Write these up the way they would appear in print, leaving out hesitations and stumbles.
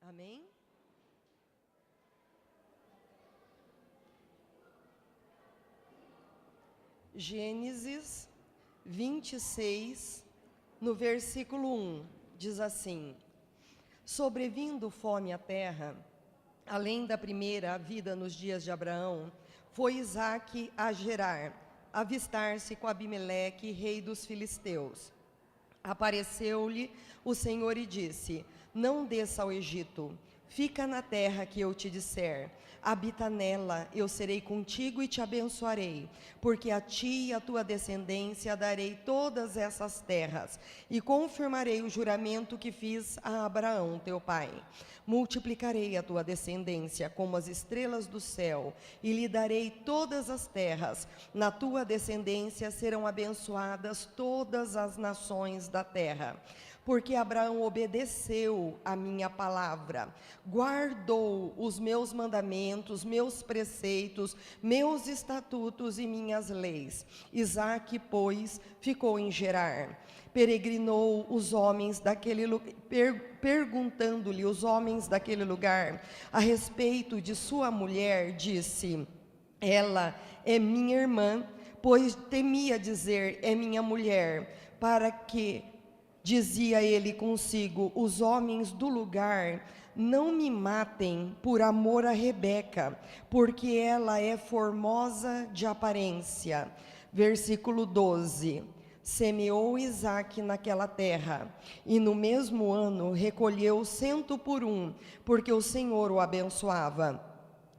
Amém? Gênesis 26, no versículo 1, diz assim: Sobrevindo fome à terra, além da primeira havida nos dias de Abraão, foi Isaque a Gerar, avistar-se com Abimeleque, rei dos filisteus. Apareceu-lhe o Senhor e disse: Não desça ao Egito, fica na terra que eu te disser. Habita nela, eu serei contigo e te abençoarei, porque a ti e a tua descendência darei todas essas terras, e confirmarei o juramento que fiz a Abraão, teu pai. Multiplicarei a tua descendência como as estrelas do céu, e lhe darei todas as terras. Na tua descendência serão abençoadas todas as nações da terra. Porque Abraão obedeceu a minha palavra, guardou os meus mandamentos, meus preceitos, meus estatutos e minhas leis. Isaque, pois, ficou em Gerar. Peregrinou os homens daquele lugar, perguntando-lhe os homens daquele lugar a respeito de sua mulher, disse: Ela é minha irmã, pois temia dizer: é minha mulher, para que, dizia ele consigo, os homens do lugar não me matem por amor a Rebeca, porque ela é formosa de aparência. Versículo 12. Semeou Isaque naquela terra, e no mesmo ano recolheu 100 por 1, porque o Senhor o abençoava.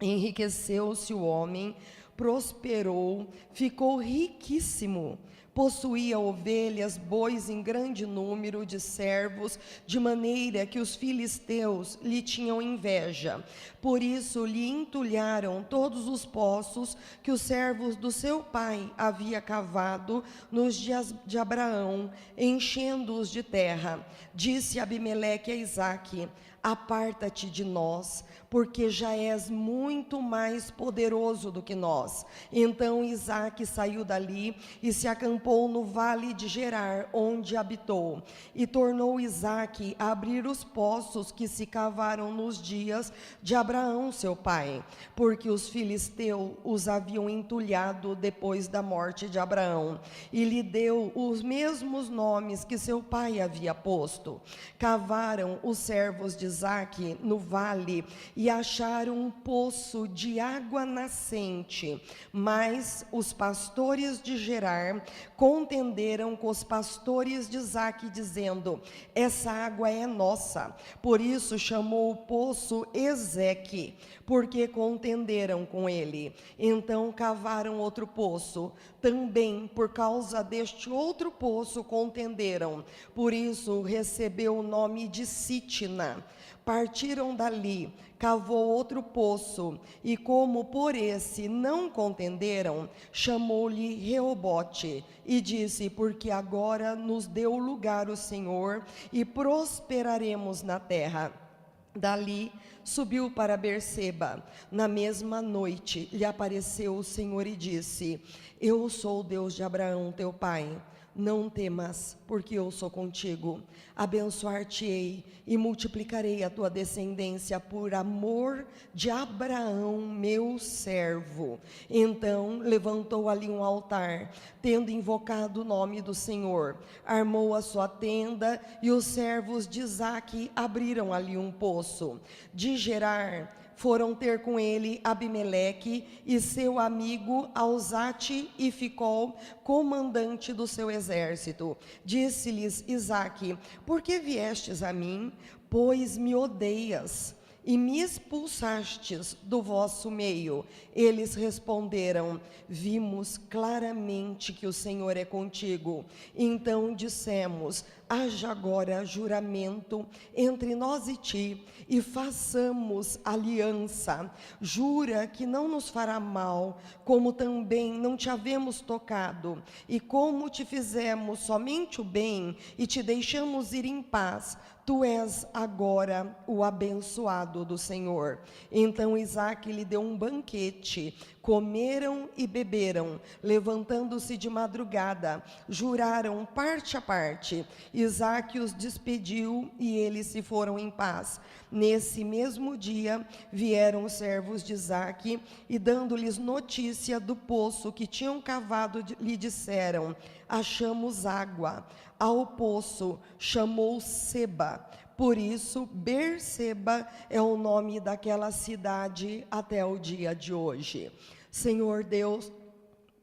Enriqueceu-se o homem, prosperou, ficou riquíssimo. Possuía ovelhas, bois em grande número, de servos, de maneira que os filisteus lhe tinham inveja. Por isso lhe entulharam todos os poços que os servos do seu pai havia cavado nos dias de Abraão, enchendo-os de terra. Disse Abimeleque a Isaque: Aparta-te de nós, porque já és muito mais poderoso do que nós. Então Isaque saiu dali e se acampou no vale de Gerar, onde habitou. E tornou Isaque a abrir os poços que se cavaram nos dias de Abraão, seu pai, porque os filisteus os haviam entulhado depois da morte de Abraão. E lhe deu os mesmos nomes que seu pai havia posto. Cavaram os servos de Isaque no vale e acharam um poço de água nascente. Mas os pastores de Gerar contenderam com os pastores de Isaque, dizendo: essa água é nossa. Por isso chamou o poço Ezeque, porque contenderam com ele. Então cavaram outro poço. Também por causa deste outro poço contenderam. Por isso recebeu o nome de Sitna. Partiram dali, cavou outro poço, e como por esse não contenderam, chamou-lhe Reobote, e disse: porque agora nos deu lugar o Senhor, e prosperaremos na terra. Dali subiu para Berseba. Na mesma noite lhe apareceu o Senhor e disse: eu sou o Deus de Abraão, teu pai. Não temas, porque eu sou contigo. Abençoar-te-ei e multiplicarei a tua descendência por amor de Abraão, meu servo. Então levantou ali um altar, tendo invocado o nome do Senhor. Armou a sua tenda, e os servos de Isaque abriram ali um poço. De Gerar foram ter com ele Abimeleque e seu amigo Alzate e Ficol, comandante do seu exército. Disse-lhes Isaque: por que viestes a mim? Pois me odeias e me expulsastes do vosso meio. Eles responderam: vimos claramente que o Senhor é contigo. Então dissemos: haja agora juramento entre nós e ti, e façamos aliança. Jura que não nos fará mal, como também não te havemos tocado, e como te fizemos somente o bem, e te deixamos ir em paz. Tu és agora o abençoado do Senhor. Então Isaque lhe deu um banquete. Comeram e beberam, levantando-se de madrugada, juraram parte a parte, e Isaque os despediu e eles se foram em paz. Nesse mesmo dia vieram os servos de Isaque e, dando-lhes notícia do poço que tinham cavado, lhe disseram: achamos água. Ao poço chamou Seba. Por isso, Berseba é o nome daquela cidade até o dia de hoje. Senhor Deus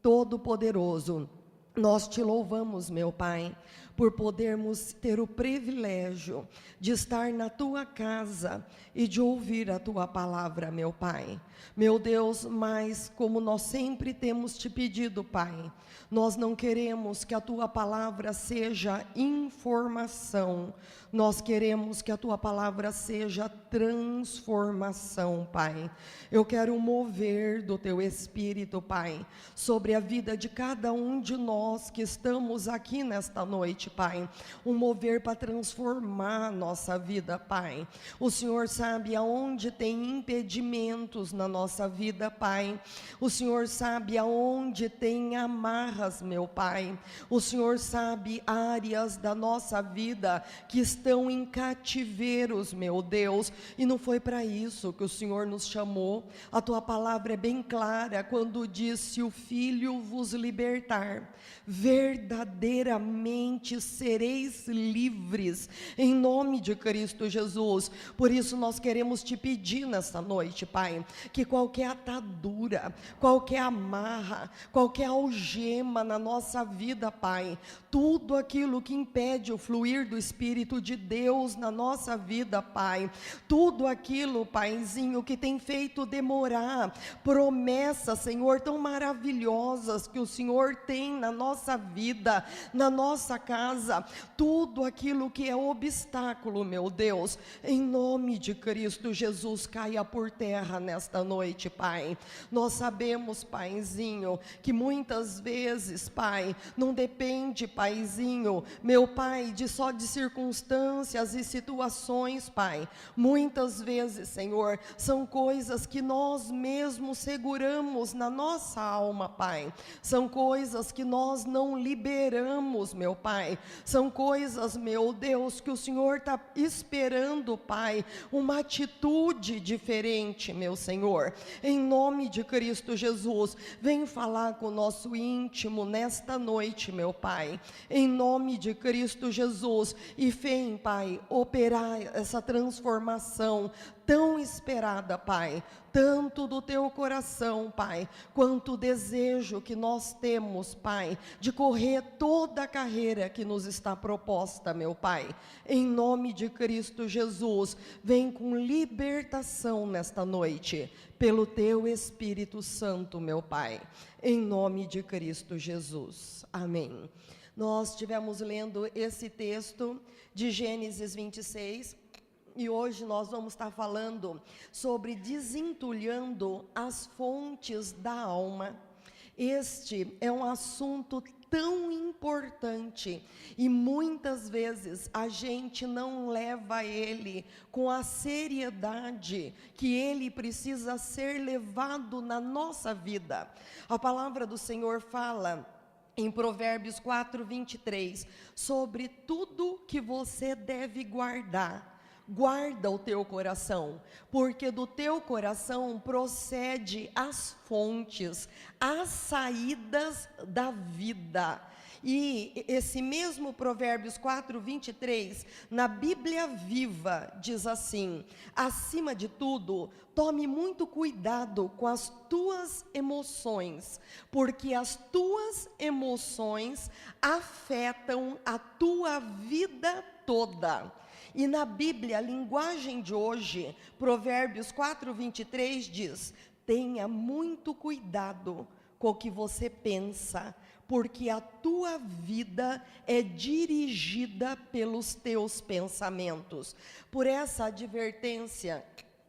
Todo-Poderoso, nós te louvamos, meu Pai, por podermos ter o privilégio de estar na tua casa e de ouvir a tua palavra, meu Pai. Meu Deus, mas como nós sempre temos te pedido, Pai, nós não queremos que a tua palavra seja informação, nós queremos que a tua palavra seja transformação, Pai. Eu quero mover do teu Espírito, Pai, sobre a vida de cada um de nós que estamos aqui nesta noite, Pai. Um mover para transformar a nossa vida, Pai. O Senhor sabe aonde tem impedimentos na nossa vida, Pai. O Senhor sabe aonde tem amarras, meu Pai. O Senhor sabe áreas da nossa vida que estão em cativeiros, meu Deus, e não foi para isso que o Senhor nos chamou. A tua palavra é bem clara quando diz: se o Filho vos libertar, verdadeiramente sereis livres, em nome de Cristo Jesus. Por isso nós queremos te pedir nesta noite, Pai, que qualquer atadura, qualquer amarra, qualquer algema na nossa vida, Pai, tudo aquilo que impede o fluir do Espírito de Deus na nossa vida, Pai, tudo aquilo, Paizinho, que tem feito demorar promessas, Senhor, tão maravilhosas que o Senhor tem na nossa vida, na nossa casa, tudo aquilo que é obstáculo, meu Deus, em nome de Cristo Jesus, caia por terra nesta noite, Pai. Nós sabemos, Paizinho, que muitas vezes, Pai, não depende, Paizinho, meu Pai, só de circunstâncias e situações, Pai. Muitas vezes, Senhor, são coisas que nós mesmos seguramos na nossa alma, Pai. São coisas que nós não liberamos, meu Pai. São coisas, meu Deus, que o Senhor está esperando, Pai, uma atitude diferente, meu Senhor. Em nome de Cristo Jesus, vem falar com o nosso íntimo nesta noite, meu Pai. Em nome de Cristo Jesus, e vem, Pai, operar essa transformação tão esperada, Pai, tanto do teu coração, Pai, quanto o desejo que nós temos, Pai, de correr toda a carreira que nos está proposta, meu Pai. Em nome de Cristo Jesus, vem com libertação nesta noite, pelo teu Espírito Santo, meu Pai, em nome de Cristo Jesus. Amém. Nós estivemos lendo esse texto de Gênesis 26, e hoje nós vamos estar falando sobre desentulhando as fontes da alma. Este é um assunto tão importante e muitas vezes a gente não leva ele com a seriedade que ele precisa ser levado na nossa vida. A palavra do Senhor fala em Provérbios 4:23, sobre tudo que você deve guardar. Guarda o teu coração, porque do teu coração procede as fontes, as saídas da vida. E esse mesmo Provérbios 4:23, na Bíblia Viva, diz assim: acima de tudo, tome muito cuidado com as tuas emoções, porque as tuas emoções afetam a tua vida toda. E na Bíblia, a linguagem de hoje, Provérbios 4:23 diz: tenha muito cuidado com o que você pensa, porque a tua vida é dirigida pelos teus pensamentos. Por essa advertência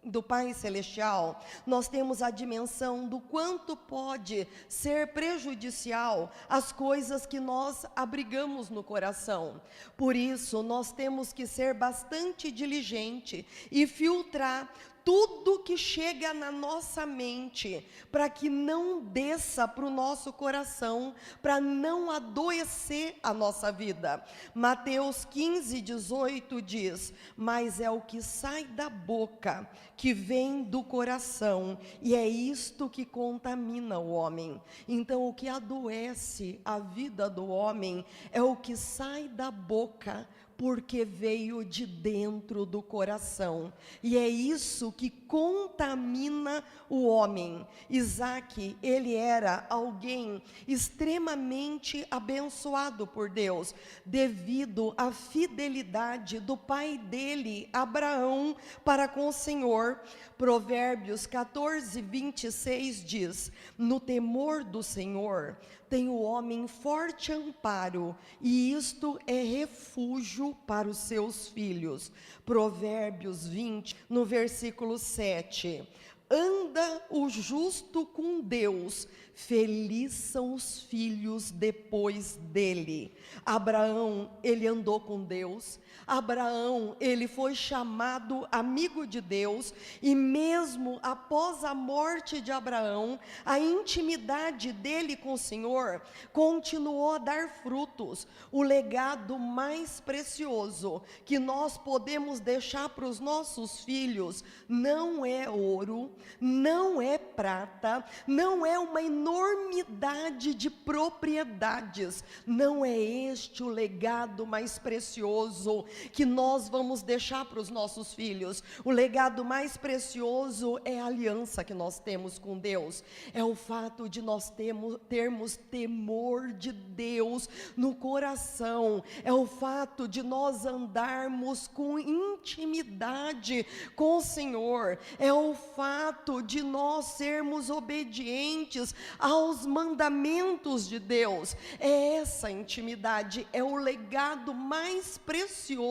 do Pai Celestial, nós temos a dimensão do quanto pode ser prejudicial as coisas que nós abrigamos no coração. Por isso, nós temos que ser bastante diligente e filtrar tudo que chega na nossa mente, para que não desça para o nosso coração, para não adoecer a nossa vida. Mateus 15:18 diz: mas é o que sai da boca, que vem do coração, e é isto que contamina o homem. Então, o que adoece a vida do homem é o que sai da boca, porque veio de dentro do coração, e é isso que contamina o homem. Isaac, ele era alguém extremamente abençoado por Deus, devido à fidelidade do pai dele, Abraão, para com o Senhor. Provérbios 14:26 diz: no temor do Senhor tem o homem forte amparo, e isto é refúgio para os seus filhos. Provérbios 20, no versículo 7. Anda o justo com Deus, felizes são os filhos depois dele. Abraão, ele andou com Deus. Abraão, ele foi chamado amigo de Deus, e mesmo após a morte de Abraão, a intimidade dele com o Senhor continuou a dar frutos. O legado mais precioso que nós podemos deixar para os nossos filhos não é ouro, não é prata, não é uma enormidade de propriedades. Não é este o legado mais precioso que nós vamos deixar para os nossos filhos. O legado mais precioso é a aliança que nós temos com Deus, é o fato de nós termos temor de Deus no coração, é o fato de nós andarmos com intimidade com o Senhor, é o fato de nós sermos obedientes aos mandamentos de Deus. É essa intimidade, é o legado mais precioso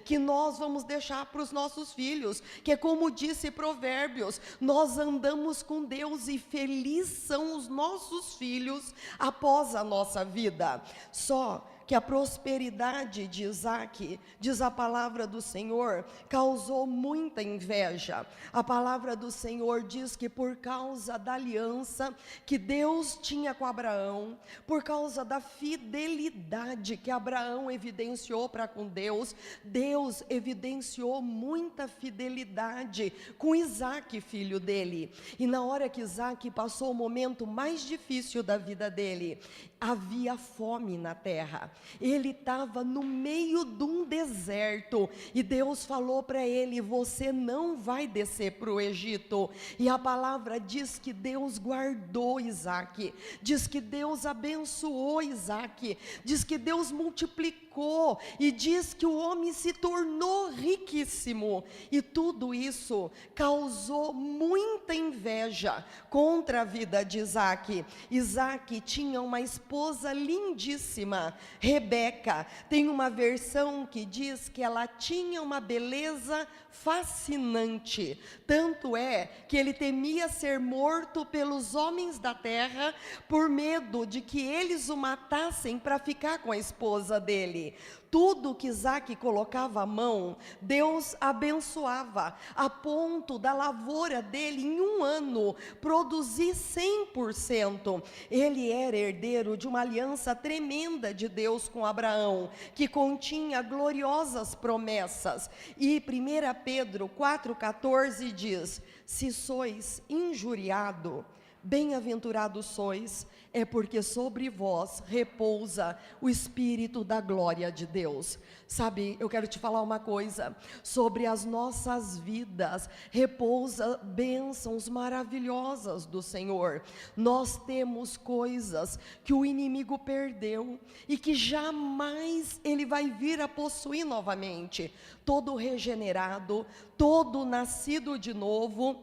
que nós vamos deixar para os nossos filhos, que é como disse Provérbios: nós andamos com Deus e felizes são os nossos filhos após a nossa vida. Só que a prosperidade de Isaac, diz a palavra do Senhor, causou muita inveja. A palavra do Senhor diz que por causa da aliança que Deus tinha com Abraão, por causa da fidelidade que Abraão evidenciou para com Deus, Deus evidenciou muita fidelidade com Isaac, filho dele. E na hora que Isaac passou o momento mais difícil da vida dele, havia fome na terra. Ele estava no meio de um deserto, e Deus falou para ele: você não vai descer para o Egito. E a palavra diz que Deus guardou Isaac, diz que Deus abençoou Isaac, diz que Deus multiplicou, e diz que o homem se tornou riquíssimo. E tudo isso causou muita inveja contra a vida de Isaac. Isaac tinha uma esposa lindíssima, Rebeca. Tem uma versão que diz que ela tinha uma beleza fascinante, tanto é que ele temia ser morto pelos homens da terra, por medo de que eles o matassem para ficar com a esposa dele. Tudo que Isaac colocava a mão, Deus abençoava, a ponto da lavoura dele em um ano produzir 100%. Ele era herdeiro de uma aliança tremenda de Deus com Abraão, que continha gloriosas promessas. E 1 Pedro 4,14 diz: se sois injuriado, bem-aventurados sois, é porque sobre vós repousa o Espírito da glória de Deus. Sabe, eu quero te falar uma coisa: sobre as nossas vidas repousa bênçãos maravilhosas do Senhor. Nós temos coisas que o inimigo perdeu e que jamais ele vai vir a possuir novamente. Todo regenerado, todo nascido de novo,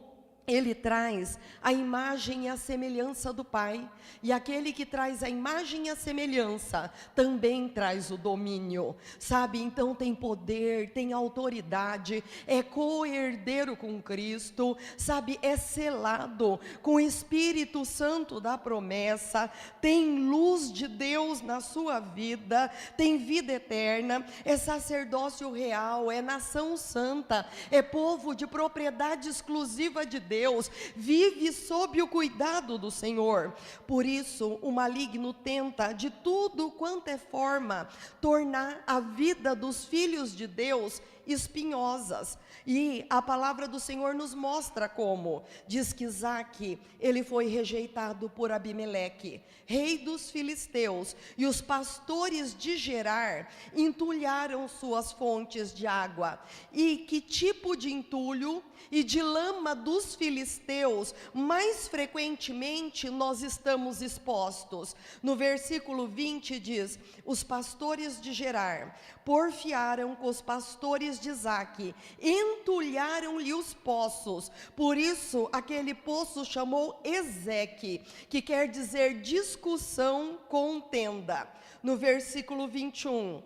ele traz a imagem e a semelhança do Pai. E aquele que traz a imagem e a semelhança também traz o domínio, sabe? Então tem poder, tem autoridade, é co-herdeiro com Cristo, sabe? É selado com o Espírito Santo da promessa, tem luz de Deus na sua vida, tem vida eterna, é sacerdócio real, é nação santa, é povo de propriedade exclusiva de Deus, vive sob o cuidado do Senhor. Por isso, o maligno tenta de tudo quanto é forma tornar a vida dos filhos de Deus espinhosas. E a palavra do Senhor nos mostra como. Diz que Isaque, ele foi rejeitado por Abimeleque, rei dos filisteus, e os pastores de Gerar entulharam suas fontes de água. E que tipo de entulho e de lama dos filisteus mais frequentemente nós estamos expostos? No versículo 20 diz: os pastores de Gerar porfiaram com os pastores de Isaque, entulharam-lhe os poços. Por isso aquele poço chamou Ezeque, que quer dizer discussão, contenda. No versículo 21,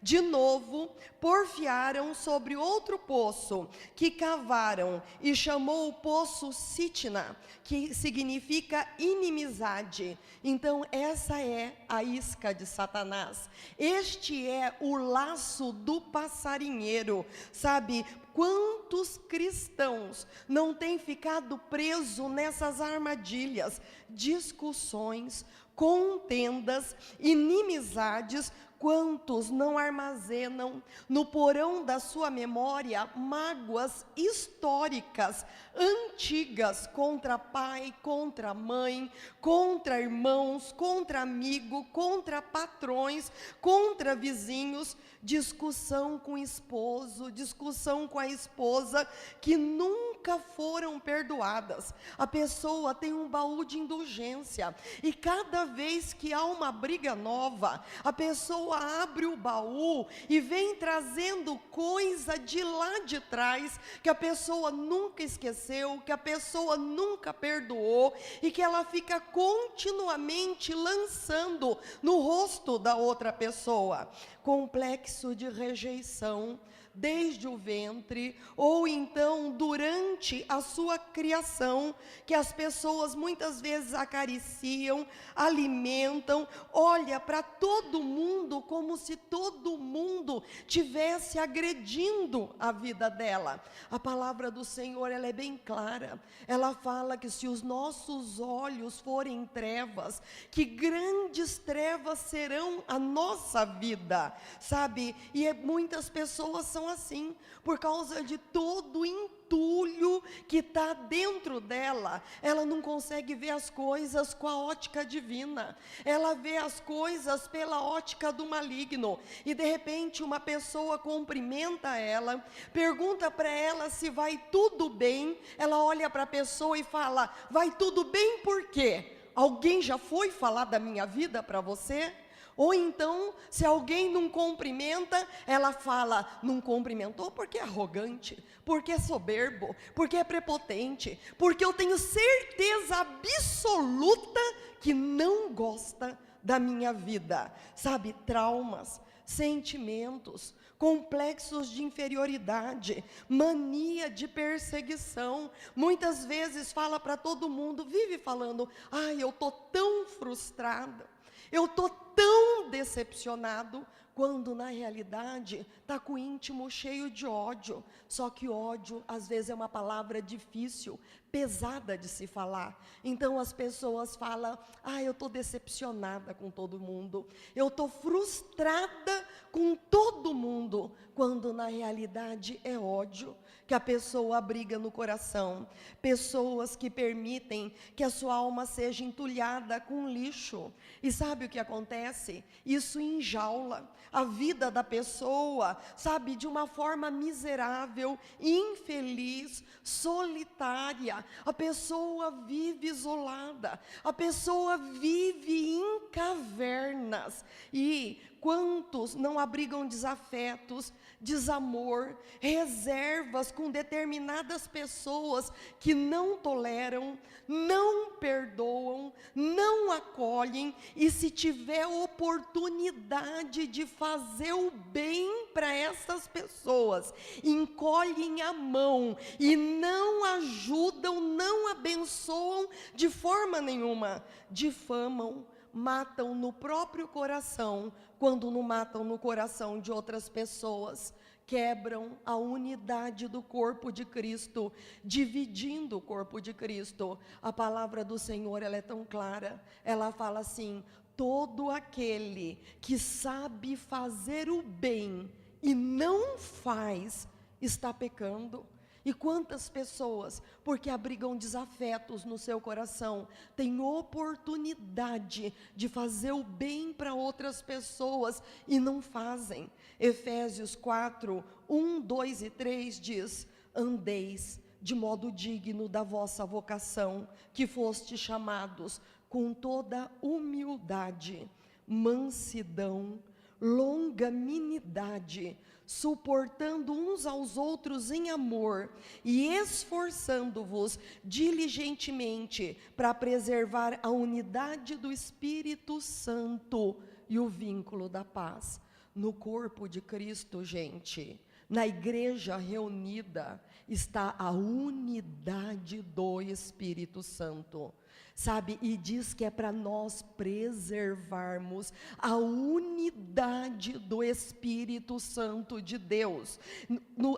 de novo, porfiaram sobre outro poço que cavaram, e chamou o poço Sitna, que significa inimizade. Então essa é a isca de Satanás. Este é o laço do passarinheiro, sabe? Quantos cristãos não têm ficado presos nessas armadilhas, discussões, contendas, inimizades? Quantos não armazenam no porão da sua memória mágoas históricas, antigas, contra pai, contra mãe, contra irmãos, contra amigo, contra patrões, contra vizinhos, discussão com o esposo, discussão com a esposa, que nunca foram perdoadas. A pessoa tem um baú de indulgência, e cada vez que há uma briga nova, a pessoa abre o baú e vem trazendo coisa de lá de trás, que a pessoa nunca esqueceu, que a pessoa nunca perdoou, e que ela fica continuamente lançando no rosto da outra pessoa. Complexo de rejeição desde o ventre, ou então durante a sua criação, que as pessoas muitas vezes acariciam, alimentam, olha para todo mundo como se todo mundo tivesse agredindo a vida dela. A palavra do Senhor, ela é bem clara. Ela fala que se os nossos olhos forem trevas, que grandes trevas serão a nossa vida, sabe? E muitas pessoas são assim, por causa de todo o entulho que está dentro dela. Ela não consegue ver as coisas com a ótica divina, ela vê as coisas pela ótica do maligno. E de repente uma pessoa cumprimenta ela, pergunta para ela se vai tudo bem, ela olha para a pessoa e fala: vai tudo bem por quê? Alguém já foi falar da minha vida para você? Ou então, se alguém não cumprimenta, ela fala: não cumprimentou porque é arrogante, porque é soberbo, porque é prepotente, porque eu tenho certeza absoluta que não gosta da minha vida. Sabe, traumas, sentimentos, complexos de inferioridade, mania de perseguição. Muitas vezes fala para todo mundo, vive falando: ai, eu estou tão frustrada, eu estou tão decepcionado, quando na realidade está com o íntimo cheio de ódio. Só que ódio às vezes é uma palavra difícil, pesada de se falar. Então as pessoas falam: ah, eu estou decepcionada com todo mundo, eu estou frustrada com todo mundo, quando na realidade é ódio que a pessoa abriga no coração. Pessoas que permitem que a sua alma seja entulhada com lixo. E sabe o que acontece? Isso enjaula a vida da pessoa, sabe, de uma forma miserável, infeliz, solitária. A pessoa vive isolada, a pessoa vive em cavernas. E quantos não abrigam desafetos, desamor, reservas com determinadas pessoas que não toleram, não perdoam, não acolhem, e se tiver oportunidade de fazer o bem para essas pessoas, encolhem a mão e não ajudam, não abençoam de forma nenhuma, difamam, matam no próprio coração, quando não matam no coração de outras pessoas, quebram a unidade do corpo de Cristo, dividindo o corpo de Cristo. A palavra do Senhor, ela é tão clara, ela fala assim: todo aquele que sabe fazer o bem e não faz, está pecando. E quantas pessoas, porque abrigam desafetos no seu coração, têm oportunidade de fazer o bem para outras pessoas e não fazem. Efésios 4, 1, 2 e 3 diz: andeis de modo digno da vossa vocação, que foste chamados, com toda humildade, mansidão, longanimidade, suportando uns aos outros em amor e esforçando-vos diligentemente para preservar a unidade do Espírito Santo e o vínculo da paz. No corpo de Cristo, gente, na igreja reunida, está a unidade do Espírito Santo. Sabe, e diz que é para nós preservarmos a unidade do Espírito Santo de Deus,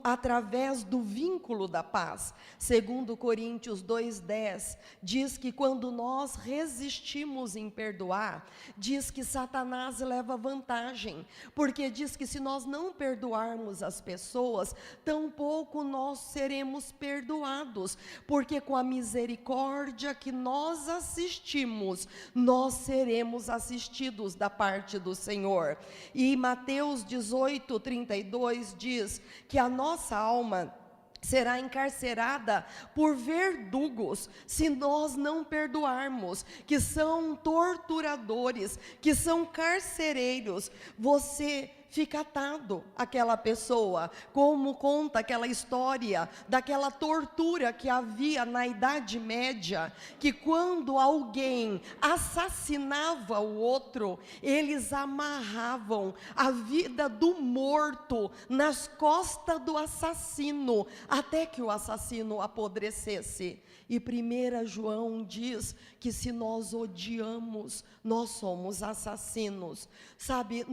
através do vínculo da paz. Segundo Coríntios 2:10, diz que quando nós resistimos em perdoar, diz que Satanás leva vantagem, porque diz que se nós não perdoarmos as pessoas, tampouco nós seremos perdoados, porque com a misericórdia que nós assistimos, nós seremos assistidos da parte do Senhor. E Mateus 18:32 diz que a nossa alma será encarcerada por verdugos, se nós não perdoarmos, que são torturadores, que são carcereiros. Você fica atado àquela pessoa, como conta aquela história daquela tortura que havia na Idade Média, que quando alguém assassinava o outro, eles amarravam a vida do morto nas costas do assassino, até que o assassino apodrecesse. E 1 João diz que se nós odiamos, nós somos assassinos. Sabe,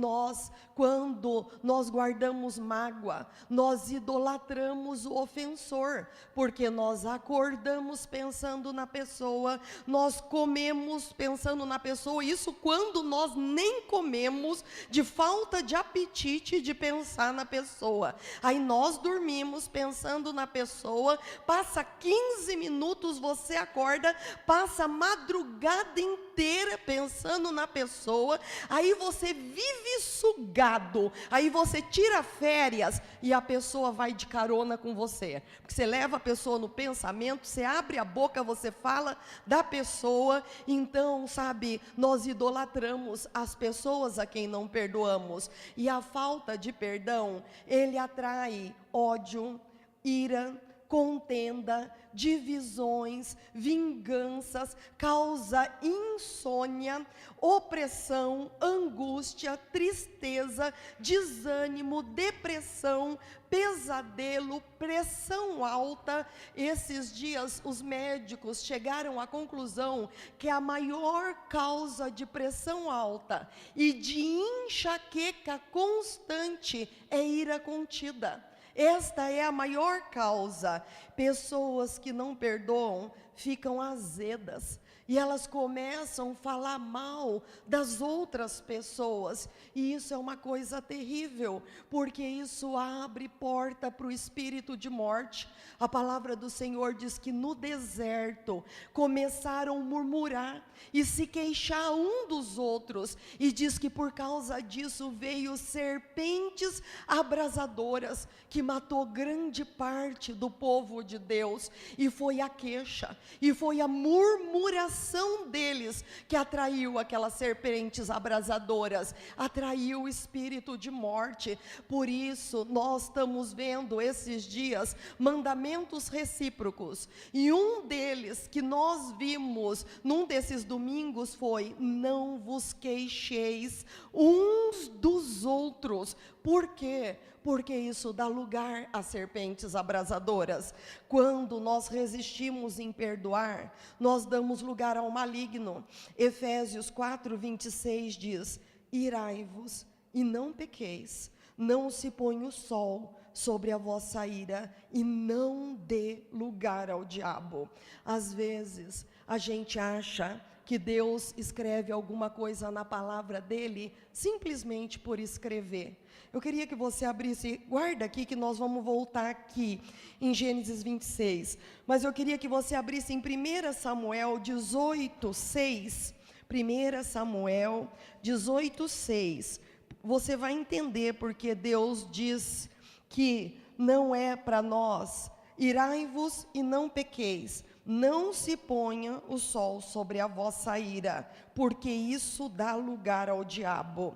quando nós guardamos mágoa, nós idolatramos o ofensor, porque nós acordamos pensando na pessoa, nós comemos pensando na pessoa, isso quando nós nem comemos, de falta de apetite de pensar na pessoa. Aí nós dormimos pensando na pessoa, passa 15 minutos, você acorda, passa a madrugada inteira pensando na pessoa, aí você vive sugado, aí você tira férias e a pessoa vai de carona com você, porque você leva a pessoa no pensamento, você abre a boca, você fala da pessoa. Então, sabe, nós idolatramos as pessoas a quem não perdoamos, e a falta de perdão, ele atrai ódio, ira, contenda, divisões, vinganças, causa insônia, opressão, angústia, tristeza, desânimo, depressão, pesadelo, pressão alta. Esses dias os médicos chegaram à conclusão que a maior causa de pressão alta e de enxaqueca constante é ira contida. Esta é a maior causa. Pessoas que não perdoam ficam azedas, e elas começam a falar mal das outras pessoas, e isso é uma coisa terrível, porque isso abre porta para o espírito de morte. A palavra do Senhor diz que no deserto começaram a murmurar e se queixar um dos outros, e diz que por causa disso veio serpentes abrasadoras, que matou grande parte do povo de Deus, e foi a queixa, e foi a murmuração coração deles que atraiu aquelas serpentes abrasadoras, atraiu o espírito de morte. Por isso, nós estamos vendo esses dias mandamentos recíprocos, e um deles que nós vimos num desses domingos foi: não vos queixeis uns dos outros. Por quê? Porque isso dá lugar a serpentes abrasadoras. Quando nós resistimos em perdoar, nós damos lugar ao maligno. Efésios 4:26 diz: irai-vos e não pequeis, não se ponha o sol sobre a vossa ira, e não dê lugar ao diabo. Às vezes, a gente acha que Deus escreve alguma coisa na palavra dele simplesmente por escrever. Eu queria que você abrisse, guarda aqui que nós vamos voltar aqui em Gênesis 26, mas eu queria que você abrisse em 1 Samuel 18:6, 1 Samuel 18:6, você vai entender porque Deus diz que não é para nós: irai-vos e não pequeis, não se ponha o sol sobre a vossa ira, porque isso dá lugar ao diabo.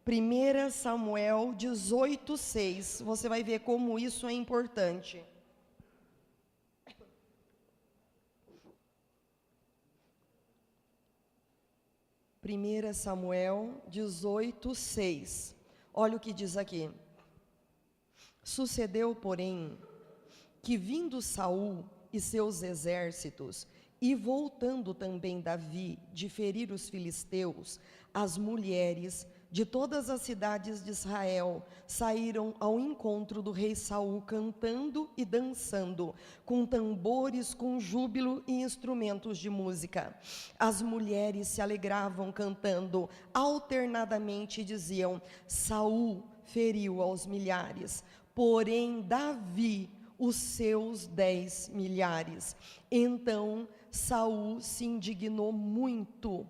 1 Samuel 18:6, você vai ver como isso é importante. 1 Samuel 18:6, olha o que diz aqui. Sucedeu, porém, que vindo Saul e seus exércitos, e voltando também Davi de ferir os filisteus, as mulheres de todas as cidades de Israel saíram ao encontro do rei Saul, cantando e dançando, com tambores, com júbilo e instrumentos de música. As mulheres se alegravam cantando alternadamente e diziam: Saul feriu aos milhares, porém Davi os seus 10 milhares. Então Saul se indignou muito,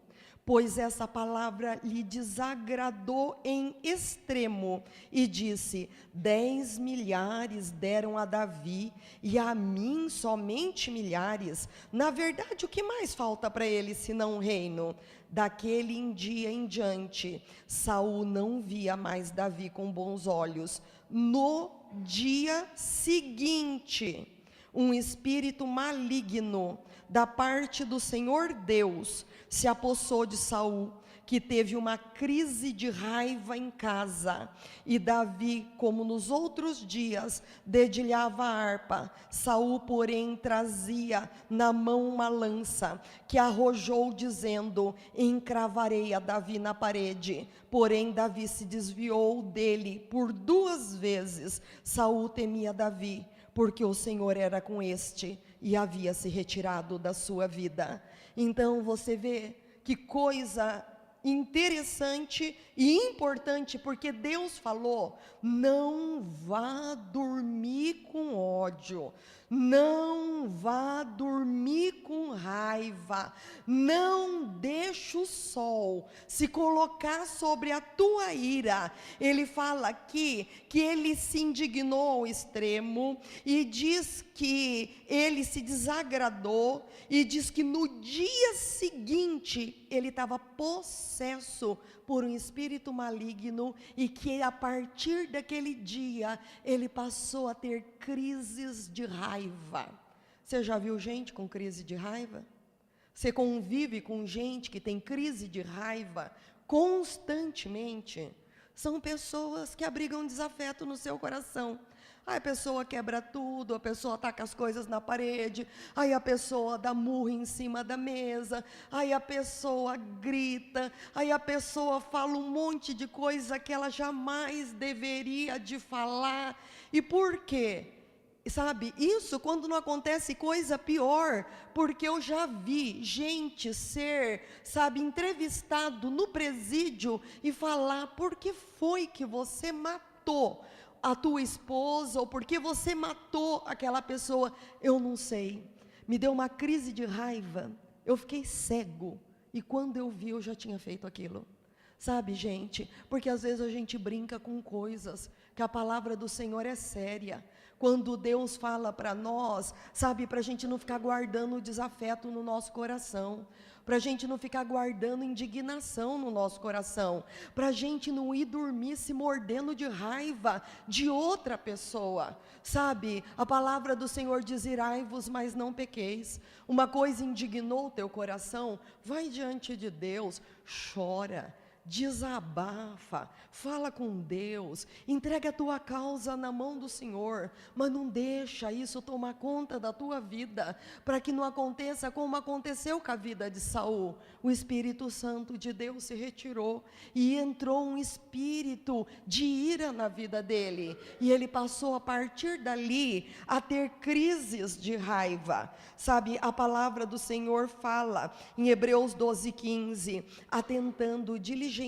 pois essa palavra lhe desagradou em extremo, e disse: 10 milhares deram a Davi, e a mim somente milhares. Na verdade, o que mais falta para ele senão um reino? Daquele dia em diante, Saul não via mais Davi com bons olhos. No dia seguinte, um espírito maligno da parte do Senhor Deus se apossou de Saul, que teve uma crise de raiva em casa. E Davi, como nos outros dias, dedilhava a harpa. Saul, porém, trazia na mão uma lança, que arrojou, dizendo: encravarei a Davi na parede. Porém, Davi se desviou dele por 2 vezes. Saul temia Davi, porque o Senhor era com este, e havia se retirado da sua vida. Então você vê que coisa interessante e importante, porque Deus falou: não vá dormir com ódio, não vá dormir com raiva, não deixe o sol se colocar sobre a tua ira. Ele fala aqui que ele se indignou ao extremo, e diz que ele se desagradou, e diz que no dia seguinte ele estava possesso por um espírito maligno, e que a partir daquele dia ele passou a ter crises de raiva. Você já viu gente com crise de raiva? Você convive com gente que tem crise de raiva constantemente? São pessoas que abrigam desafeto no seu coração. Aí a pessoa quebra tudo, a pessoa taca as coisas na parede, aí a pessoa dá murro em cima da mesa, aí a pessoa grita, aí a pessoa fala um monte de coisa que ela jamais deveria de falar. E por quê? Sabe, isso quando não acontece coisa pior, porque eu já vi gente ser, sabe, entrevistado no presídio e falar: por que foi que você matou a tua esposa, ou por que você matou aquela pessoa? Eu não sei, me deu uma crise de raiva, eu fiquei cego, e quando eu vi eu já tinha feito aquilo. Sabe, gente, porque às vezes a gente brinca com coisas, que a palavra do Senhor é séria. quando Deus fala para nós, sabe, para a gente não ficar guardando desafeto no nosso coração, para a gente não ficar guardando indignação no nosso coração, para a gente não ir dormir se mordendo de raiva de outra pessoa, sabe? A palavra do Senhor diz: irai-vos, mas não pequeis. Uma coisa indignou o teu coração, vai diante de Deus, chora, desabafa, fala com Deus, entrega a tua causa na mão do Senhor, mas não deixa isso tomar conta da tua vida, para que não aconteça como aconteceu com a vida de Saul. O Espírito Santo de Deus se retirou e entrou um espírito de ira na vida dele, e ele passou a partir dali a ter crises de raiva, sabe? A palavra do Senhor fala em Hebreus 12:15, atentando diligentemente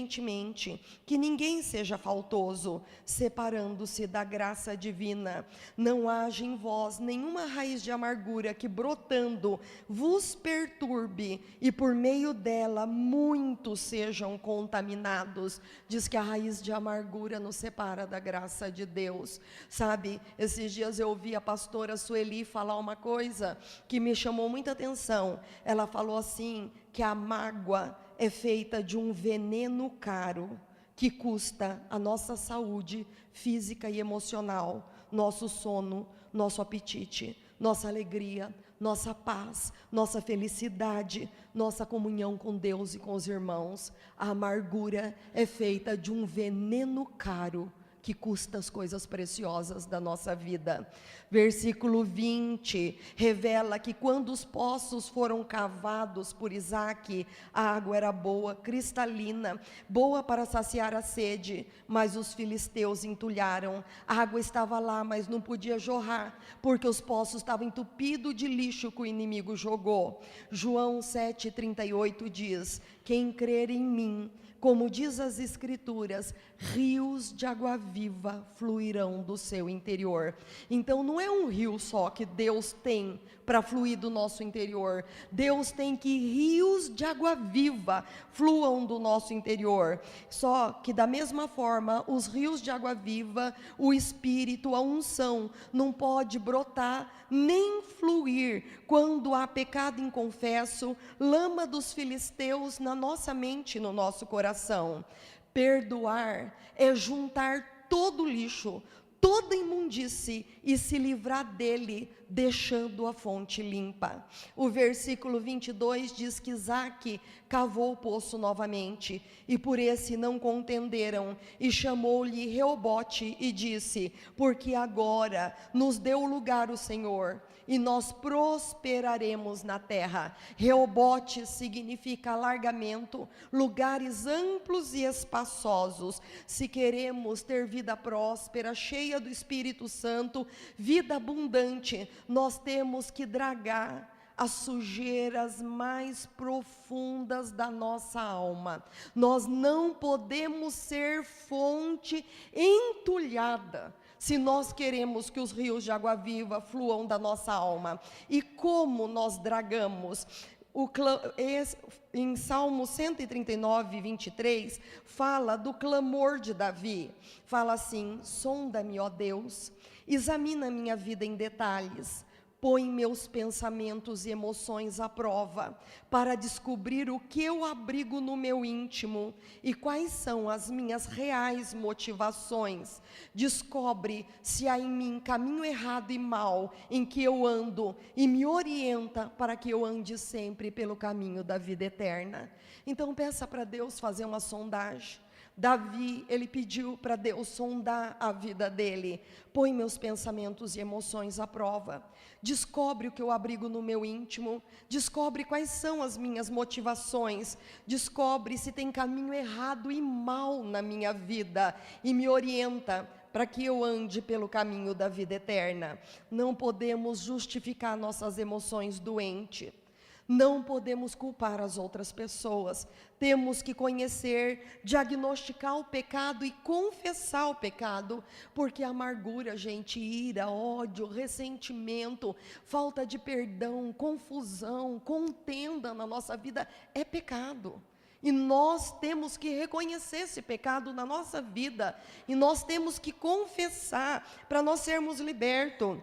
que ninguém seja faltoso, separando-se da graça divina. Não haja em vós nenhuma raiz de amargura que, brotando, vos perturbe, e por meio dela muitos sejam contaminados. Diz que a raiz de amargura nos separa da graça de Deus, sabe? Esses dias eu ouvi a pastora Sueli falar uma coisa que me chamou muita atenção. Ela falou assim, que a mágoa é feita de um veneno caro, que custa a nossa saúde física e emocional, nosso sono, nosso apetite, nossa alegria, nossa paz, nossa felicidade, nossa comunhão com Deus e com os irmãos. A amargura é feita de um veneno caro, que custa as coisas preciosas da nossa vida. Versículo 20, revela que quando os poços foram cavados por Isaque, a água era boa, cristalina, boa para saciar a sede, mas os filisteus entulharam. A água estava lá, mas não podia jorrar, porque os poços estavam entupidos de lixo que o inimigo jogou. João 7,38 diz: quem crer em mim, como diz as Escrituras, rios de água viva fluirão do seu interior. Então não é um rio só que Deus tem para fluir do nosso interior. Deus tem que rios de água viva fluam do nosso interior. Só que da mesma forma, os rios de água viva, o Espírito, a unção, não pode brotar nem fluir quando há pecado inconfesso, lama dos filisteus na nossa mente e no nosso coração. Perdoar é juntar todo o lixo, toda imundície e se livrar dele, deixando a fonte limpa. O versículo 22 diz que Isaque cavou o poço novamente, e por esse não contenderam, e chamou-lhe Reobote, e disse: porque agora nos deu lugar o Senhor, e nós prosperaremos na terra. Reobote significa alargamento, lugares amplos e espaçosos. Se queremos ter vida próspera, cheia do Espírito Santo, vida abundante, nós temos que dragar as sujeiras mais profundas da nossa alma. Nós não podemos ser fonte entulhada, se nós queremos que os rios de água viva fluam da nossa alma. E como nós dragamos? Em Salmo 139, 23, fala do clamor de Davi. Fala assim: sonda-me, ó Deus, examina minha vida em detalhes, põe meus pensamentos e emoções à prova, para descobrir o que eu abrigo no meu íntimo e quais são as minhas reais motivações. Descobre se há em mim caminho errado e mau em que eu ando, e me orienta para que eu ande sempre pelo caminho da vida eterna. Então peça para Deus fazer uma sondagem. Davi, ele pediu para Deus sondar a vida dele. Põe meus pensamentos e emoções à prova. Descobre o que eu abrigo no meu íntimo. Descobre quais são as minhas motivações. Descobre se tem caminho errado e mau na minha vida. E me orienta para que eu ande pelo caminho da vida eterna. Não podemos justificar nossas emoções doentes. Não podemos culpar as outras pessoas. Temos que conhecer, diagnosticar o pecado e confessar o pecado, porque amargura, gente, ira, ódio, ressentimento, falta de perdão, confusão, contenda na nossa vida é pecado. E nós temos que reconhecer esse pecado na nossa vida, e nós temos que confessar para nós sermos libertos,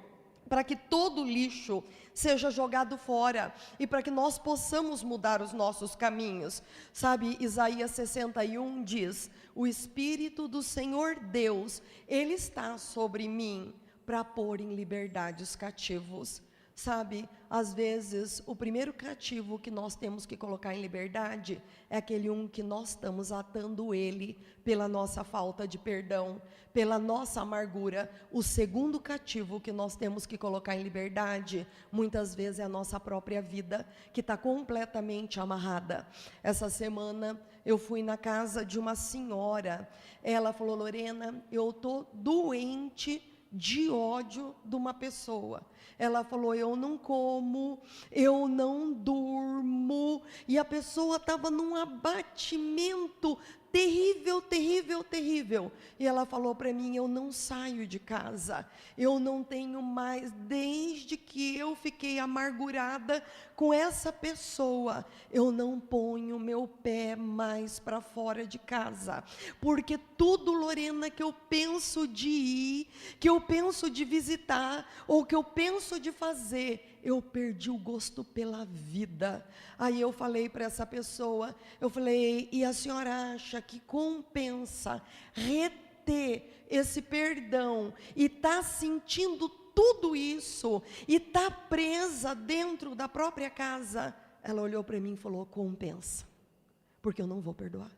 para que todo lixo seja jogado fora e para que nós possamos mudar os nossos caminhos. Sabe, Isaías 61 diz: o Espírito do Senhor Deus, Ele está sobre mim para pôr em liberdade os cativos. Sabe, às vezes, o primeiro cativo que nós temos que colocar em liberdade é aquele que nós estamos atando ele pela nossa falta de perdão, pela nossa amargura. O segundo cativo que nós temos que colocar em liberdade, muitas vezes, é a nossa própria vida, que está completamente amarrada. Essa semana, eu fui na casa de uma senhora. Ela falou: Lorena, eu estou doente de ódio de uma pessoa. Ela falou: eu não como, eu não durmo, e a pessoa estava num abatimento terrível, terrível, terrível. E ela falou para mim: eu não saio de casa, eu não tenho mais, desde que eu fiquei amargurada com essa pessoa, eu não ponho meu pé mais para fora de casa, porque tudo, Lorena, que eu penso de ir, que eu penso de visitar, ou que eu penso de fazer, eu perdi o gosto pela vida. Aí eu falei para essa pessoa, eu falei: e a senhora acha que compensa reter esse perdão e está sentindo tudo isso e está presa dentro da própria casa? Ela olhou para mim e falou: compensa, porque eu não vou perdoar.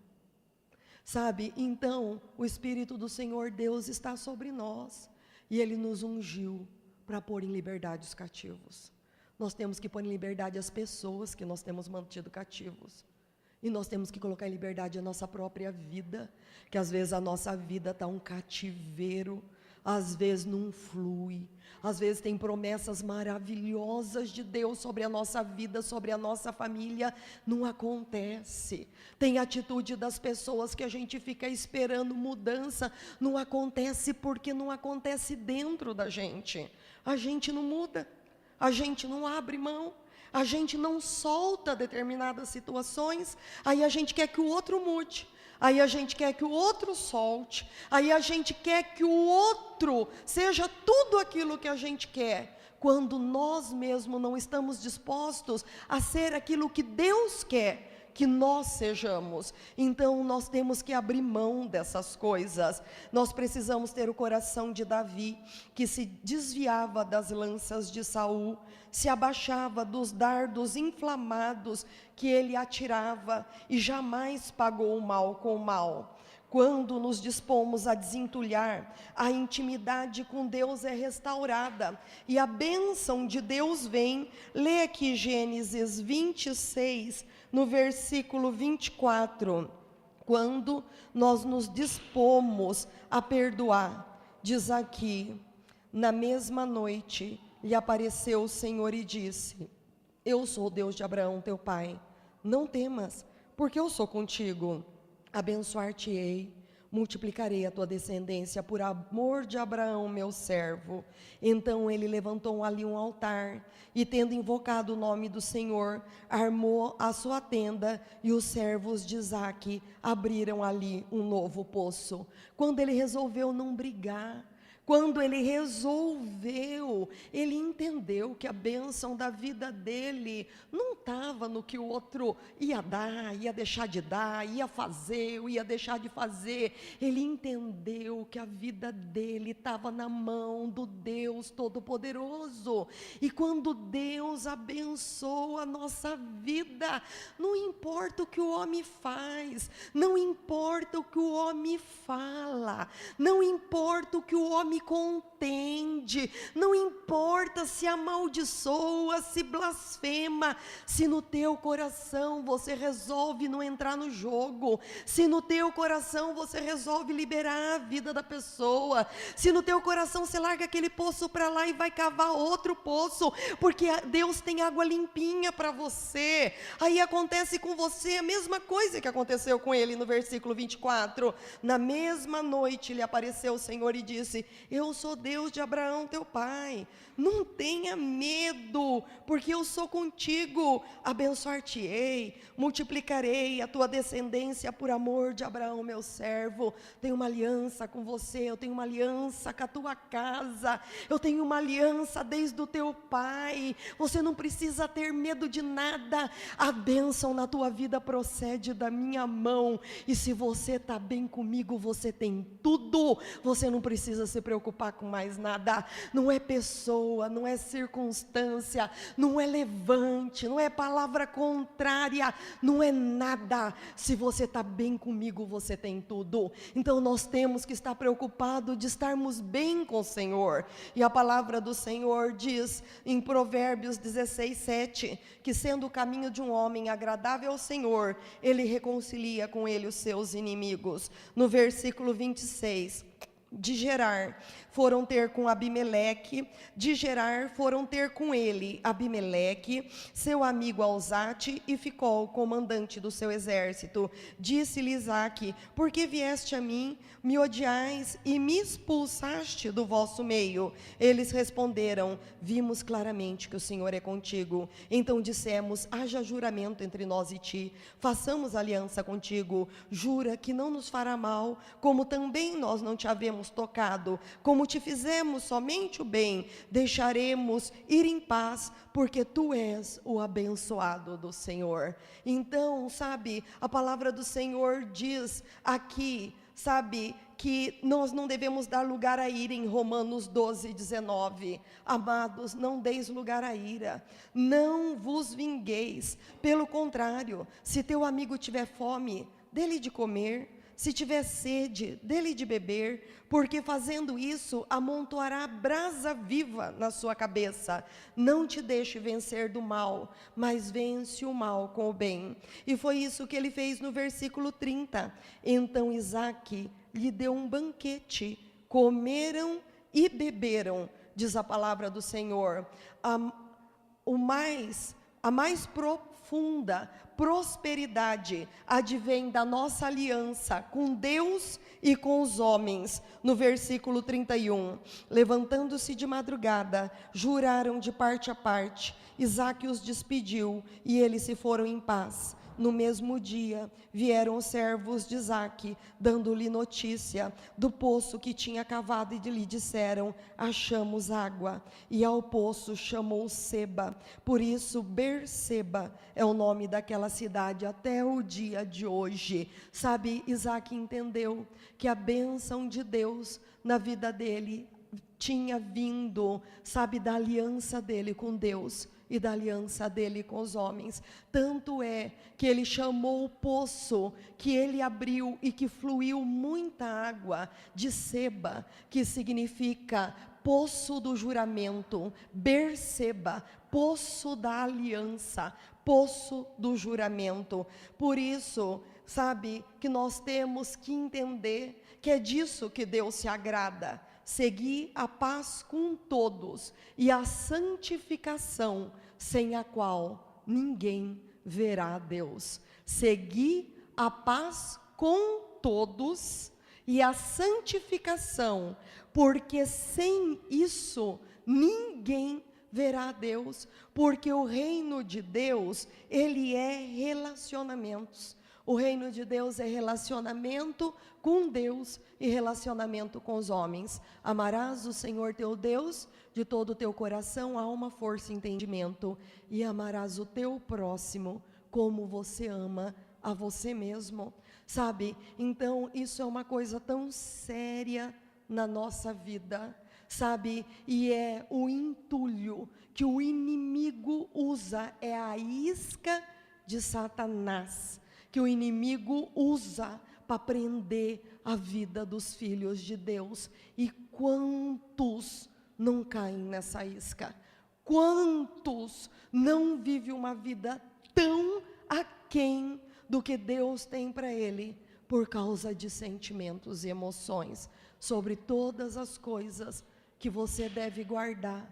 Sabe, então o Espírito do Senhor Deus está sobre nós, e Ele nos ungiu para pôr em liberdade os cativos. Nós temos que pôr em liberdade as pessoas que nós temos mantido cativos. E nós temos que colocar em liberdade a nossa própria vida, que às vezes a nossa vida está um cativeiro, às vezes não flui, às vezes tem promessas maravilhosas de Deus sobre a nossa vida, sobre a nossa família, não acontece. Tem atitude das pessoas que a gente fica esperando mudança, não acontece porque não acontece dentro da gente. A gente não muda, a gente não abre mão, a gente não solta determinadas situações, aí a gente quer que o outro mude, aí a gente quer que o outro solte, aí a gente quer que o outro seja tudo aquilo que a gente quer, quando nós mesmos não estamos dispostos a ser aquilo que Deus quer que nós sejamos. Então nós temos que abrir mão dessas coisas. Nós precisamos ter o coração de Davi, que se desviava das lanças de Saul, se abaixava dos dardos inflamados que ele atirava e jamais pagou o mal com o mal. Quando nos dispomos a desentulhar, a intimidade com Deus é restaurada e a bênção de Deus vem. Lê aqui Gênesis 26, no versículo 24. Quando nós nos dispomos a perdoar, diz aqui: na mesma noite lhe apareceu o Senhor e disse: eu sou o Deus de Abraão teu pai, não temas, porque eu sou contigo. Abençoar-te-ei, multiplicarei a tua descendência por amor de Abraão, meu servo. Então ele levantou ali um altar, e tendo invocado o nome do Senhor, armou a sua tenda, e os servos de Isaque abriram ali um novo poço. Quando ele resolveu não brigar, quando ele resolveu, ele entendeu que a bênção da vida dele não estava no que o outro ia dar, ia deixar de dar, ia fazer, ia deixar de fazer. Ele entendeu que a vida dele estava na mão do Deus Todo-Poderoso. E quando Deus abençoa a nossa vida, não importa o que o homem faz, não importa o que o homem fala, não importa o que o homem contende, não importa se amaldiçoa, se blasfema, se no teu coração você resolve não entrar no jogo, se no teu coração você resolve liberar a vida da pessoa, se no teu coração você larga aquele poço para lá e vai cavar outro poço, porque Deus tem água limpinha para você, aí acontece com você a mesma coisa que aconteceu com ele no versículo 24, na mesma noite lhe apareceu o Senhor e disse: eu sou Deus de Abraão teu pai, Não tenha medo, porque eu sou contigo. Abençoar-te-ei, multiplicarei a tua descendência por amor de Abraão, meu servo. Tenho uma aliança com você, eu tenho uma aliança com a tua casa, eu tenho uma aliança desde o teu pai. Você não precisa ter medo de nada. A bênção na tua vida procede da minha mão. E se você está bem comigo, você tem tudo. Você não precisa se preocupar com mais nada. Não é pessoa, não é circunstância, não é levante, não é palavra contrária, não é nada. Se você está bem comigo, você tem tudo. Então nós temos que estar preocupados de estarmos bem com o Senhor. E a palavra do Senhor diz em Provérbios 16:7, que sendo o caminho de um homem agradável ao Senhor, ele reconcilia com ele os seus inimigos. No versículo 26, de Gerar foram ter com Abimeleque, de Gerar foram ter com ele Abimeleque, seu amigo Alzate, e ficou comandante do seu exército. Disse-lhe Isaque: por que vieste a mim, me odiais e me expulsaste do vosso meio? Eles responderam: vimos claramente que o Senhor é contigo. Então dissemos: haja juramento entre nós e ti, façamos aliança contigo, jura que não nos fará mal, como também nós não te havemos tocado, como te fizemos somente o bem, deixaremos ir em paz, porque tu és o abençoado do Senhor. Então, sabe, a palavra do Senhor diz aqui, sabe, que nós não devemos dar lugar à ira em Romanos 12:19. Amados, não deis lugar à ira, não vos vingueis, pelo contrário, se teu amigo tiver fome, dê-lhe de comer, se tiver sede, dê-lhe de beber, porque fazendo isso, amontoará brasa viva na sua cabeça. Não te deixe vencer do mal, mas vence o mal com o bem. E foi isso que ele fez no versículo 30. Então Isaque lhe deu um banquete, comeram e beberam, diz a palavra do Senhor. A mais profunda prosperidade advém da nossa aliança com Deus e com os homens. No versículo 31, levantando-se de madrugada, juraram de parte a parte. Isaque os despediu e eles se foram em paz. No mesmo dia, vieram os servos de Isaque, dando-lhe notícia do poço que tinha cavado, e lhe disseram: achamos água. E ao poço chamou Seba. Por isso, Berseba é o nome daquela cidade até o dia de hoje. Sabe, Isaque entendeu que a bênção de Deus na vida dele tinha vindo, sabe, da aliança dele com Deus e da aliança dele com os homens. Tanto é que ele chamou o poço que ele abriu e que fluiu muita água de Seba, que significa poço do juramento. Berseba, poço da aliança, poço do juramento. Por isso, sabe, que nós temos que entender que é disso que Deus se agrada. Seguir a paz com todos e a santificação, sem a qual ninguém verá a Deus. Seguir a paz com todos e a santificação, porque sem isso ninguém verá a Deus, porque o reino de Deus, ele é relacionamentos. O reino de Deus é relacionamento com Deus e relacionamento com os homens. Amarás o Senhor teu Deus de todo o teu coração, alma, força e entendimento, e amarás o teu próximo como você ama a você mesmo. Sabe? Então, isso é uma coisa tão séria na nossa vida, sabe? E é o entulho que o inimigo usa, é a isca de Satanás, que o inimigo usa para prender a vida dos filhos de Deus. E quantos não caem nessa isca? Quantos não vivem uma vida tão aquém do que Deus tem para ele, por causa de sentimentos e emoções? Sobre todas as coisas que você deve guardar,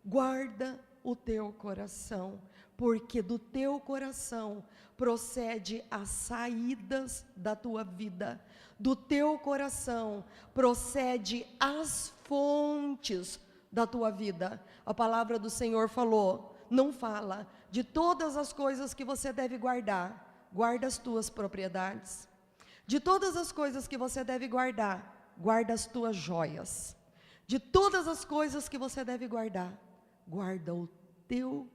guarda o teu coração, porque do teu coração procede as saídas da tua vida, do teu coração procede as fontes da tua vida. A palavra do Senhor falou, não fala de todas as coisas que você deve guardar, guarda as tuas propriedades. De todas as coisas que você deve guardar, guarda as tuas joias. De todas as coisas que você deve guardar, guarda o teu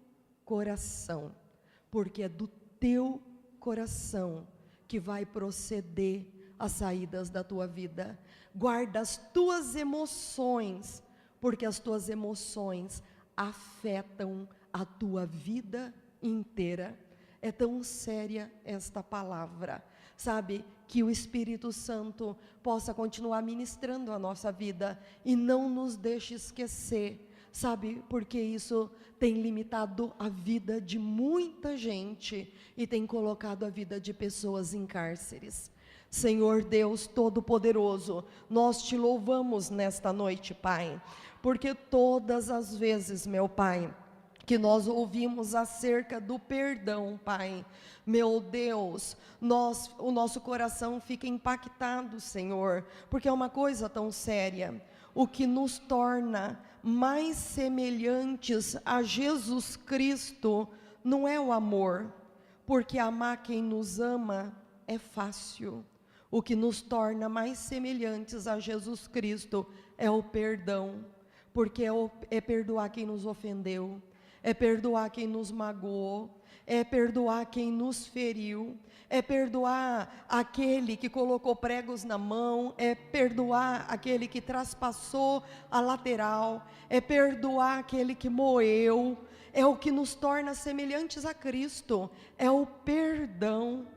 coração, porque é do teu coração que vai proceder as saídas da tua vida. Guarda as tuas emoções, porque as tuas emoções afetam a tua vida inteira. É tão séria esta palavra, sabe? Que o Espírito Santo possa continuar ministrando a nossa vida e não nos deixe esquecer, sabe? Porque isso tem limitado a vida de muita gente e tem colocado a vida de pessoas em cárceres. Senhor Deus Todo-Poderoso, nós te louvamos nesta noite, Pai, porque todas as vezes, meu Pai, que nós ouvimos acerca do perdão, Pai, meu Deus, o nosso coração fica impactado, Senhor, porque é uma coisa tão séria. O que nos torna mais semelhantes a Jesus Cristo não é o amor, porque amar quem nos ama é fácil. O que nos torna mais semelhantes a Jesus Cristo é o perdão, porque é perdoar quem nos ofendeu, é perdoar quem nos magoou, é perdoar quem nos feriu, é perdoar aquele que colocou pregos na mão, é perdoar aquele que traspassou a lateral, é perdoar aquele que moeu. É o que nos torna semelhantes a Cristo, é o perdão.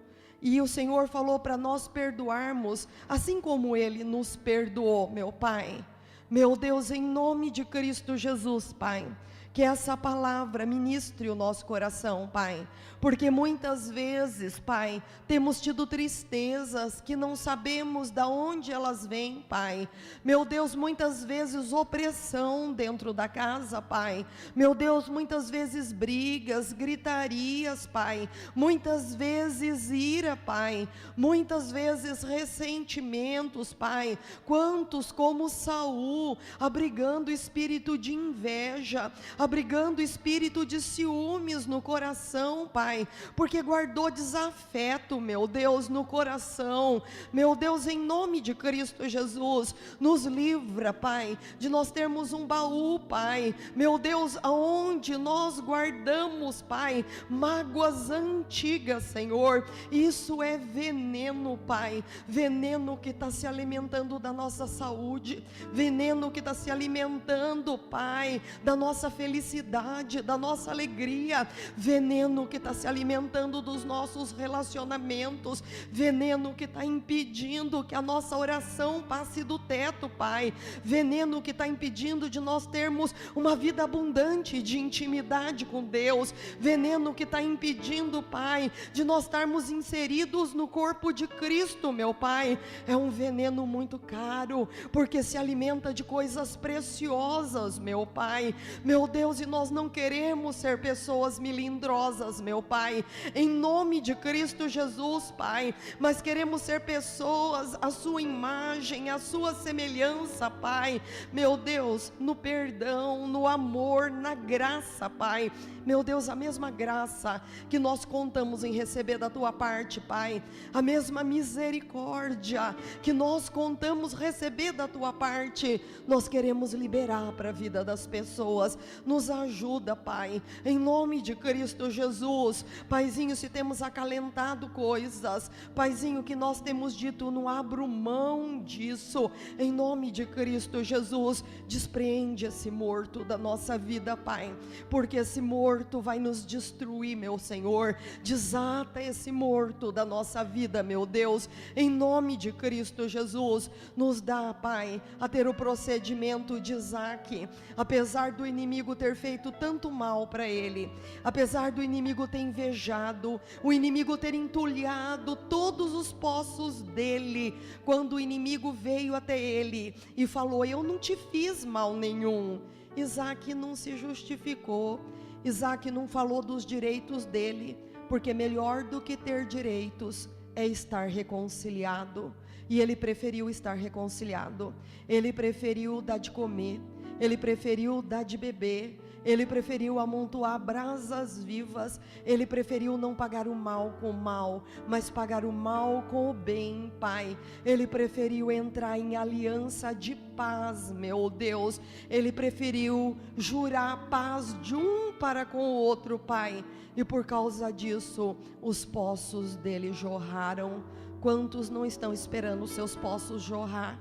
E o Senhor falou para nós perdoarmos, assim como Ele nos perdoou, meu Pai. Meu Deus, em nome de Cristo Jesus, Pai, que essa palavra ministre o nosso coração, Pai, porque muitas vezes, Pai, temos tido tristezas que não sabemos de onde elas vêm, Pai. Meu Deus, muitas vezes opressão dentro da casa, Pai. Meu Deus, muitas vezes brigas, gritarias, Pai. Muitas vezes ira, Pai. Muitas vezes ressentimentos, Pai. Quantos como Saul, abrigando espírito de inveja, abrigando espírito de ciúmes no coração, Pai, porque guardou desafeto, meu Deus, no coração. Meu Deus, em nome de Cristo Jesus, nos livra, Pai, de nós termos um baú, Pai, meu Deus, aonde nós guardamos, Pai, mágoas antigas, Senhor. Isso é veneno, Pai, veneno que está se alimentando da nossa saúde, veneno que está se alimentando, Pai, da nossa felicidade, da nossa alegria, veneno que está se alimentando dos nossos relacionamentos, veneno que está impedindo que a nossa oração passe do teto, Pai, veneno que está impedindo de nós termos uma vida abundante de intimidade com Deus, veneno que está impedindo, Pai, de nós estarmos inseridos no corpo de Cristo, meu Pai. É um veneno muito caro, porque se alimenta de coisas preciosas, meu Pai, meu Deus, e nós não queremos ser pessoas melindrosas, meu Pai, em nome de Cristo Jesus, Pai, mas queremos ser pessoas à sua imagem, à sua semelhança, Pai, meu Deus, no perdão, no amor, na graça, Pai, meu Deus, a mesma graça que nós contamos em receber da tua parte, Pai, a mesma misericórdia que nós contamos receber da tua parte, nós queremos liberar para a vida das pessoas. Nos ajuda, Pai, em nome de Cristo Jesus. Paizinho, se temos acalentado coisas, Paizinho, que nós temos dito, não abro mão disso, em nome de Cristo Jesus, despreende esse morto da nossa vida, Pai, porque esse morto vai nos destruir, meu Senhor. Desata esse morto da nossa vida, meu Deus, em nome de Cristo Jesus. Nos dá, Pai, a ter o procedimento de Isaac, apesar do inimigo ter feito tanto mal para ele, apesar do inimigo ter invejado, o inimigo ter entulhado todos os poços dele, quando o inimigo veio até ele e falou: eu não te fiz mal nenhum, Isaac não se justificou, Isaac não falou dos direitos dele, porque melhor do que ter direitos é estar reconciliado, e ele preferiu estar reconciliado, ele preferiu dar de comer, ele preferiu dar de beber, ele preferiu amontoar brasas vivas, ele preferiu não pagar o mal com o mal, mas pagar o mal com o bem, Pai. Ele preferiu entrar em aliança de paz, meu Deus. Ele preferiu jurar paz de um para com o outro, Pai. E por causa disso, os poços dele jorraram. Quantos não estão esperando os seus poços jorrar?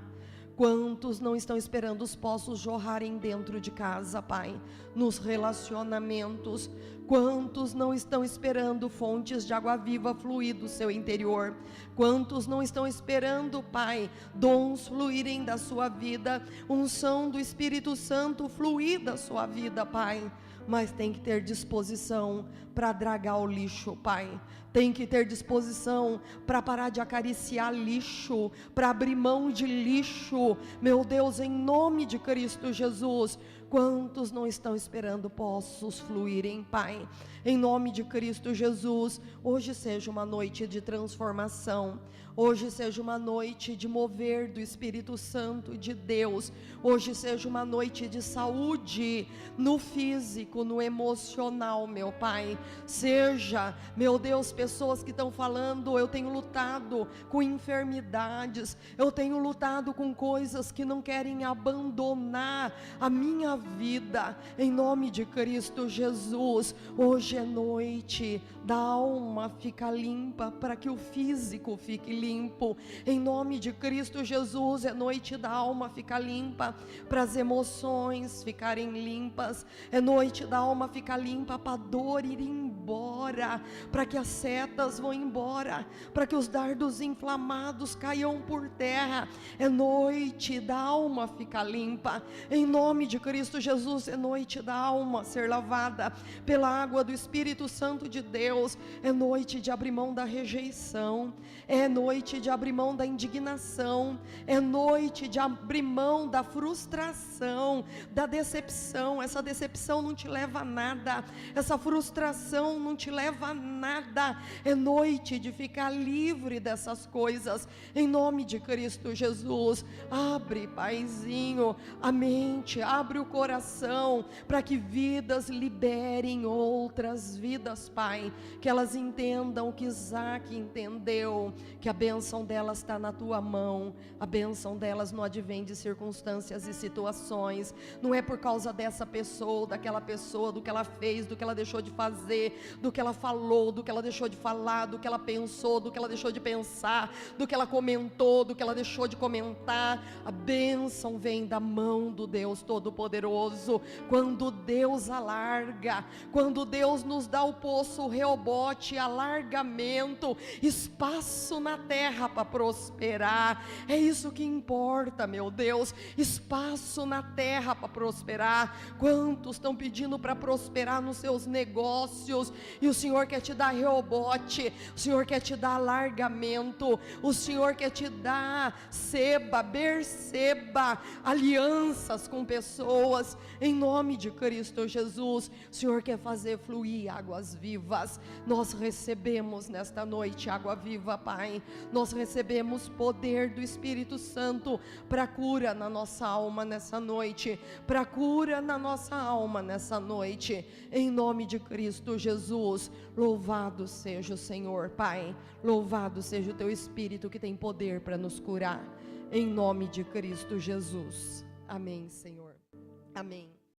Quantos não estão esperando os poços jorrarem dentro de casa, Pai? Nos relacionamentos. Quantos não estão esperando fontes de água viva fluir do seu interior? Quantos não estão esperando, Pai, dons fluírem da sua vida, unção do Espírito Santo fluir da sua vida, Pai? Mas tem que ter disposição para dragar o lixo, Pai. Tem que ter disposição para parar de acariciar lixo, para abrir mão de lixo. Meu Deus, em nome de Cristo Jesus, quantos não estão esperando poços fluírem, Pai? Em nome de Cristo Jesus, hoje seja uma noite de transformação. Hoje seja uma noite de mover do Espírito Santo de Deus. Hoje seja uma noite de saúde no físico, no emocional, meu Pai. Seja, meu Deus, pessoas que estão falando, eu tenho lutado com enfermidades, eu tenho lutado com coisas que não querem abandonar a minha vida. Em nome de Cristo Jesus, hoje é noite da alma ficar limpa para que o físico fique limpo. Em nome de Cristo Jesus, é noite da alma ficar limpa para as emoções ficarem limpas. É noite da alma ficar limpa para a dor ir embora, para que as setas vão embora, para que os dardos inflamados caiam por terra. É noite da alma ficar limpa. Em nome de Cristo Jesus, é noite da alma ser lavada pela água do Espírito Santo de Deus. É noite de abrir mão da rejeição, é noite de abrir mão da indignação, é noite de abrir mão da frustração, da decepção. Essa decepção não te leva a nada, essa frustração não te leva a nada. É noite de ficar livre dessas coisas, em nome de Cristo Jesus. Abre, Paizinho, a mente, abre o coração, para que vidas liberem outras vidas, Pai. Que elas entendam o que Isaac entendeu, que a bênção delas está na tua mão. A bênção delas não advém de circunstâncias e situações, não é por causa dessa pessoa, daquela pessoa, do que ela fez, do que ela deixou de fazer, do que ela falou, do que ela deixou de falar, do que ela pensou, do que ela deixou de pensar, do que ela comentou, do que ela deixou de comentar. A bênção vem da mão do Deus Todo-Poderoso. Quando Deus alarga, quando Deus nos dá o poço Reobote, alargamento, espaço na terra para prosperar. É isso que importa, meu Deus, espaço na terra para prosperar. Quantos estão pedindo para prosperar nos seus negócios, e o Senhor quer te dar Reobote, o Senhor quer te dar alargamento, o Senhor quer te dar Seba, Berseba, alianças com pessoas, em nome de Cristo Jesus. O Senhor quer fazer fluir águas vivas. Nós recebemos nesta noite água viva, Pai. Nós recebemos poder do Espírito Santo para cura na nossa alma nessa noite, para cura na nossa alma nessa noite, em nome de Cristo Jesus. Louvado seja o Senhor, Pai. Louvado seja o teu Espírito que tem poder para nos curar, em nome de Cristo Jesus. Amém, Senhor. Amém.